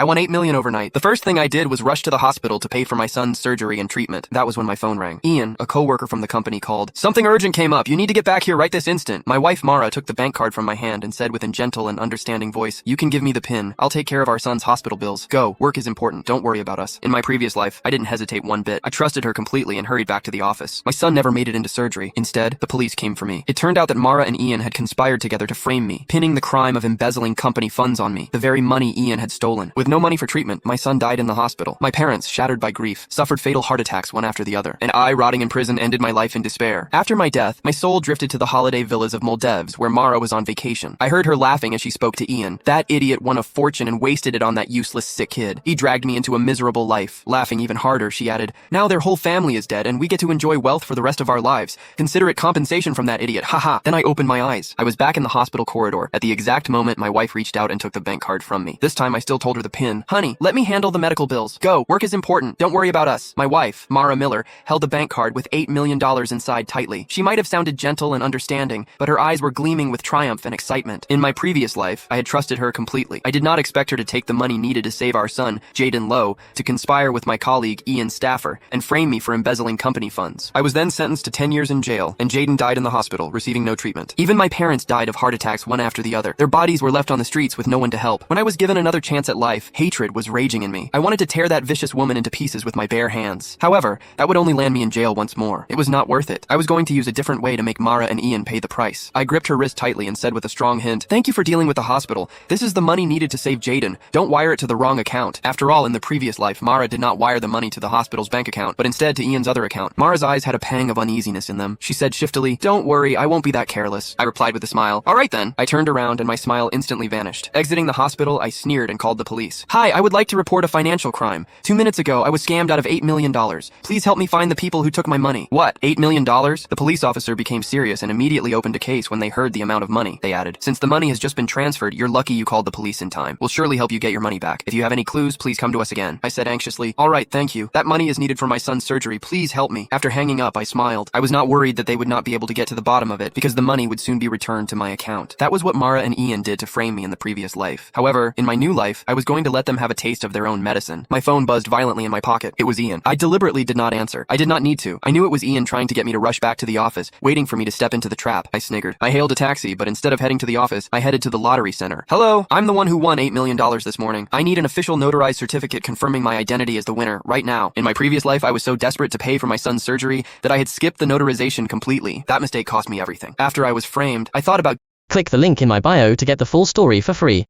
I won 8 million overnight. The first thing I did was rush to the hospital to pay for my son's surgery and treatment. That was when my phone rang. Ian, a coworker from the company, called. Something urgent came up. You need to get back here right this instant. My wife Mara took the bank card from my hand and said with a gentle and understanding voice, you can give me the PIN. I'll take care of our son's hospital bills. Go. Work is important. Don't worry about us. In my previous life, I didn't hesitate one bit. I trusted her completely and hurried back to the office. My son never made it into surgery. Instead, the police came for me. It turned out that Mara and Ian had conspired together to frame me, pinning the crime of embezzling company funds on me, the very money Ian had stolen. With no money for treatment, my son died in the hospital. My parents, shattered by grief, suffered fatal heart attacks one after the other, and I, rotting in prison, ended my life in despair. After my death, my soul drifted to the holiday villas of Moldevs, where Mara was on vacation. I heard her laughing as she spoke to Ian. That idiot won a fortune and wasted it on that useless, sick kid. He dragged me into a miserable life. Laughing even harder, she added, now their whole family is dead, and we get to enjoy wealth for the rest of our lives. Consider it compensation from that idiot. Haha. Then I opened my eyes. I was back in the hospital corridor. At the exact moment, my wife reached out and took the bank card from me. This time, I still told her the PIN. Honey, let me handle the medical bills. Go. Work is important. Don't worry about us. My wife, Mara Miller, held the bank card with $8 million inside tightly. She might have sounded gentle and understanding, but her eyes were gleaming with triumph and excitement. In my previous life, I had trusted her completely. I did not expect her to take the money needed to save our son, Jaden Lowe, to conspire with my colleague, Ian Staffer, and frame me for embezzling company funds. I was then sentenced to 10 years in jail, and Jaden died in the hospital, receiving no treatment. Even my parents died of heart attacks one after the other. Their bodies were left on the streets with no one to help. When I was given another chance at life, hatred was raging in me. I wanted to tear that vicious woman into pieces with my bare hands. However, that would only land me in jail once more. It was not worth it. I was going to use a different way to make Mara and Ian pay the price. I gripped her wrist tightly and said with a strong hint, thank you for dealing with the hospital. This is the money needed to save Jaden. Don't wire it to the wrong account. After all, in the previous life, Mara did not wire the money to the hospital's bank account, but instead to Ian's other account. Mara's eyes had a pang of uneasiness in them. She said shiftily, don't worry, I won't be that careless. I replied with a smile. All right then. I turned around and my smile instantly vanished. Exiting the hospital, I sneered and called the police. Hi, I would like to report a financial crime. 2 minutes ago, I was scammed out of $8 million. Please help me find the people who took my money. What? $8 million? The police officer became serious and immediately opened a case when they heard the amount of money. They added, since the money has just been transferred, you're lucky you called the police in time. We'll surely help you get your money back. If you have any clues, please come to us again. I said anxiously, all right, thank you. That money is needed for my son's surgery. Please help me. After hanging up, I smiled. I was not worried that they would not be able to get to the bottom of it because the money would soon be returned to my account. That was what Mara and Ian did to frame me in the previous life. However, in my new life, I was going to let them have a taste of their own medicine. My phone buzzed violently in my pocket. It was Ian. I deliberately did not answer. I did not need to. I knew it was Ian trying to get me to rush back to the office, waiting for me to step into the trap. I sniggered. I hailed a taxi, but instead of heading to the office, I headed to the lottery center. Hello, I'm the one who won $8 million this morning. I need an official notarized certificate confirming my identity as the winner, right now. In my previous life, I was so desperate to pay for my son's surgery that I had skipped the notarization completely. That mistake cost me everything. After I was framed, I thought about Click the link in my bio to get the full story for free.